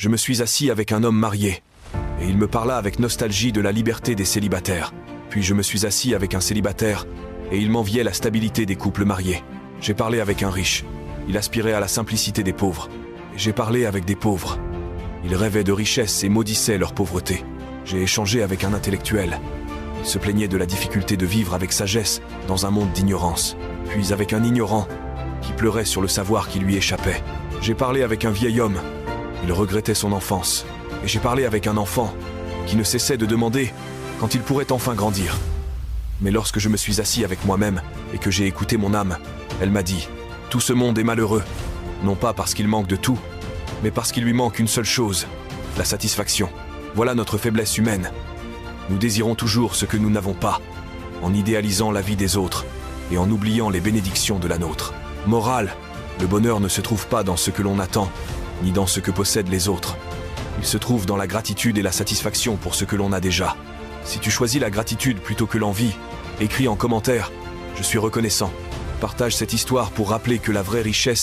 Je me suis assis avec un homme marié, et il me parla avec nostalgie de la liberté des célibataires. Puis je me suis assis avec un célibataire, et il m'enviait la stabilité des couples mariés. J'ai parlé avec un riche, il aspirait à la simplicité des pauvres. Et j'ai parlé avec des pauvres. Ils rêvaient de richesse et maudissaient leur pauvreté. J'ai échangé avec un intellectuel. Il se plaignait de la difficulté de vivre avec sagesse dans un monde d'ignorance. Puis avec un ignorant qui pleurait sur le savoir qui lui échappait. J'ai parlé avec un vieil homme. Il regrettait son enfance. Et j'ai parlé avec un enfant qui ne cessait de demander quand il pourrait enfin grandir. Mais lorsque je me suis assis avec moi-même et que j'ai écouté mon âme, elle m'a dit « Tout ce monde est malheureux, non pas parce qu'il manque de tout, mais parce qu'il lui manque une seule chose, la satisfaction. Voilà notre faiblesse humaine. Nous désirons toujours ce que nous n'avons pas, en idéalisant la vie des autres et en oubliant les bénédictions de la nôtre. Morale, le bonheur ne se trouve pas dans ce que l'on attend, ni dans ce que possèdent les autres. Il se trouve dans la gratitude et la satisfaction pour ce que l'on a déjà. Si tu choisis la gratitude plutôt que l'envie, écris en commentaire « Je suis reconnaissant ». Partage cette histoire pour rappeler que la vraie richesse